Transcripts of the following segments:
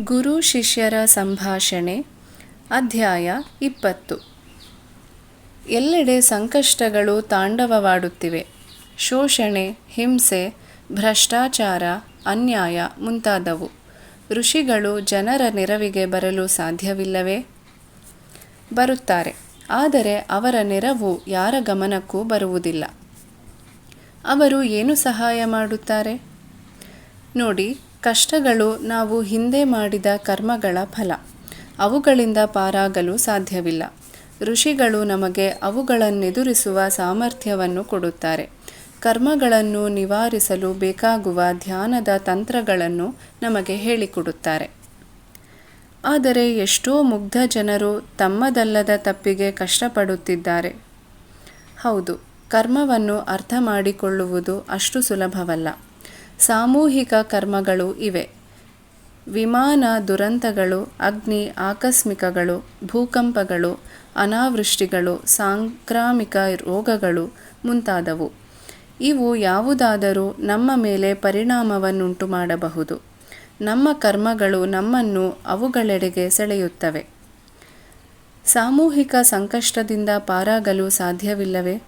ಗುರು ಶಿಷ್ಯರ ಸಂಭಾಷಣೆ ಅಧ್ಯಾಯ 20. ಎಲ್ಲೆಡೆ ಸಂಕಷ್ಟಗಳು ತಾಂಡವವಾಡುತ್ತಿವೆ. ಶೋಷಣೆ, ಹಿಂಸೆ, ಭ್ರಷ್ಟಾಚಾರ, ಅನ್ಯಾಯ ಮುಂತಾದವು. ಋಷಿಗಳು ಜನರ ನೆರವಿಗೆ ಬರಲು ಸಾಧ್ಯವಿಲ್ಲವೇ? ಬರುತ್ತಾರೆ, ಆದರೆ ಅವರ ನೆರವು ಯಾರ ಗಮನಕ್ಕೂ ಬರುವುದಿಲ್ಲ. ಅವರು ಏನು ಸಹಾಯ ಮಾಡುತ್ತಾರೆ? ನೋಡಿ, ಕಷ್ಟಗಳು ನಾವು ಹಿಂದೆ ಮಾಡಿದ ಕರ್ಮಗಳ ಫಲ. ಅವುಗಳಿಂದ ಪಾರಾಗಲು ಸಾಧ್ಯವಿಲ್ಲ. ಋಷಿಗಳು ನಮಗೆ ಅವುಗಳನ್ನೆದುರಿಸುವ ಸಾಮರ್ಥ್ಯವನ್ನು ಕೊಡುತ್ತಾರೆ. ಕರ್ಮಗಳನ್ನು ನಿವಾರಿಸಲು ಬೇಕಾಗುವ ಧ್ಯಾನದ ತಂತ್ರಗಳನ್ನು ನಮಗೆ ಹೇಳಿಕೊಡುತ್ತಾರೆ. ಆದರೆ ಎಷ್ಟೋ ಮುಗ್ಧ ಜನರು ತಮ್ಮದಲ್ಲದ ತಪ್ಪಿಗೆ ಕಷ್ಟಪಡುತ್ತಿದ್ದಾರೆ. ಹೌದು, ಕರ್ಮವನ್ನು ಅರ್ಥ ಮಾಡಿಕೊಳ್ಳುವುದು ಅಷ್ಟು ಸುಲಭವಲ್ಲ. ಸಾಮೂಹಿಕ ಕರ್ಮಗಳು ಇವೆ. ವಿಮಾನ ದುರಂತಗಳು, ಅಗ್ನಿ ಆಕಸ್ಮಿಕಗಳು, ಭೂಕಂಪಗಳು, ಅನಾವೃಷ್ಟಿಗಳು, ಸಾಂಕ್ರಾಮಿಕ ರೋಗಗಳು ಮುಂತಾದವು. ಇವು ಯಾವುದಾದರೂ ನಮ್ಮ ಮೇಲೆ ಪರಿಣಾಮವನ್ನುಂಟು ಮಾಡಬಹುದು. ನಮ್ಮ ಕರ್ಮಗಳು ನಮ್ಮನ್ನು ಅವುಗಳೆಡೆಗೆ ಸೆಳೆಯುತ್ತವೆ. ಸಾಮೂಹಿಕ ಸಂಕಷ್ಟದಿಂದ ಪಾರಾಗಲು ಸಾಧ್ಯವಿಲ್ಲವೇ?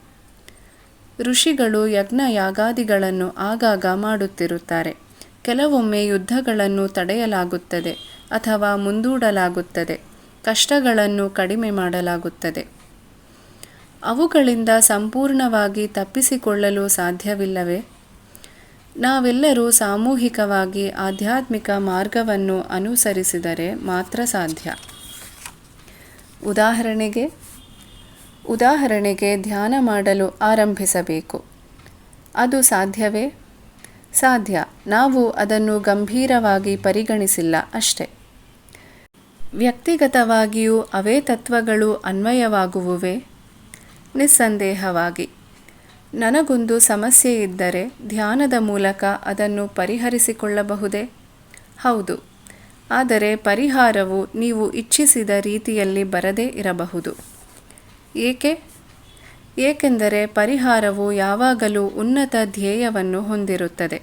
ಋಷಿಗಳು ಯಜ್ಞ ಯಾಗಾದಿಗಳನ್ನು ಆಗಾಗ ಮಾಡುತ್ತಿರುತ್ತಾರೆ. ಕೆಲವೊಮ್ಮೆ ಯುದ್ಧಗಳನ್ನು ತಡೆಯಲಾಗುತ್ತದೆ ಅಥವಾ ಮುಂದೂಡಲಾಗುತ್ತದೆ. ಕಷ್ಟಗಳನ್ನು ಕಡಿಮೆ ಮಾಡಲಾಗುತ್ತದೆ. ಅವುಗಳಿಂದ ಸಂಪೂರ್ಣವಾಗಿ ತಪ್ಪಿಸಿಕೊಳ್ಳಲು ಸಾಧ್ಯವಿಲ್ಲವೇ? ನಾವೆಲ್ಲರೂ ಸಾಮೂಹಿಕವಾಗಿ ಆಧ್ಯಾತ್ಮಿಕ ಮಾರ್ಗವನ್ನು ಅನುಸರಿಸಿದರೆ ಮಾತ್ರ ಸಾಧ್ಯ. ಉದಾಹರಣೆಗೆ ಧ್ಯಾನ ಮಾಡಲು ಆರಂಭಿಸಬೇಕು. ಅದು ಸಾಧ್ಯವೇ? ಸಾಧ್ಯ. ನಾವು ಅದನ್ನು ಗಂಭೀರವಾಗಿ ಪರಿಗಣಿಸಿಲ್ಲ ಅಷ್ಟೆ. ವ್ಯಕ್ತಿಗತವಾಗಿಯೂ ಅವೇ ತತ್ವಗಳು ಅನ್ವಯವಾಗುವುವೇ? ನಿಸ್ಸಂದೇಹವಾಗಿ. ನನಗೊಂದು ಸಮಸ್ಯೆ ಇದ್ದರೆ ಧ್ಯಾನದ ಮೂಲಕ ಅದನ್ನು ಪರಿಹರಿಸಿಕೊಳ್ಳಬಹುದೇ? ಹೌದು. ಆದರೆ ಪರಿಹಾರವು ನೀವು ಇಚ್ಛಿಸಿದ ರೀತಿಯಲ್ಲಿ ಬರದೇ ಇರಬಹುದು. ಏಕೆ? ಏಕೆಂದರೆ ಪರಿಹಾರವು ಯಾವಾಗಲೂ ಉನ್ನತ ಧ್ಯೇಯವನ್ನು ಹೊಂದಿರುತ್ತದೆ.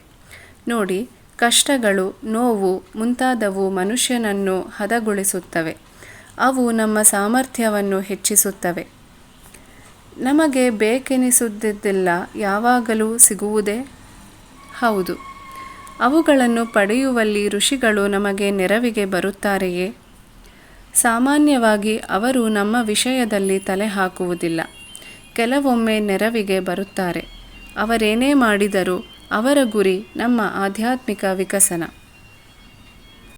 ನೋಡಿ, ಕಷ್ಟಗಳು, ನೋವು ಮುಂತಾದವು ಮನುಷ್ಯನನ್ನು ಹದಗೊಳಿಸುತ್ತವೆ. ಅವು ನಮ್ಮ ಸಾಮರ್ಥ್ಯವನ್ನು ಹೆಚ್ಚಿಸುತ್ತವೆ. ನಮಗೆ ಬೇಕೆನಿಸುವುದೆಲ್ಲ ಯಾವಾಗಲೂ ಸಿಗುವುದೇ? ಹೌದು. ಅವುಗಳನ್ನು ಪಡೆಯುವಲ್ಲಿ ಋಷಿಗಳು ನಮಗೆ ನೆರವಿಗೆ ಬರುತ್ತಾರೆಯೇ? ಸಾಮಾನ್ಯವಾಗಿ ಅವರು ನಮ್ಮ ವಿಷಯದಲ್ಲಿ ತಲೆ ಹಾಕುವುದಿಲ್ಲ. ಕೆಲವೊಮ್ಮೆ ನೆರವಿಗೆ ಬರುತ್ತಾರೆ. ಅವರೇನೇ ಮಾಡಿದರೂ ಅವರ ಗುರಿ ನಮ್ಮ ಆಧ್ಯಾತ್ಮಿಕ ವಿಕಸನ.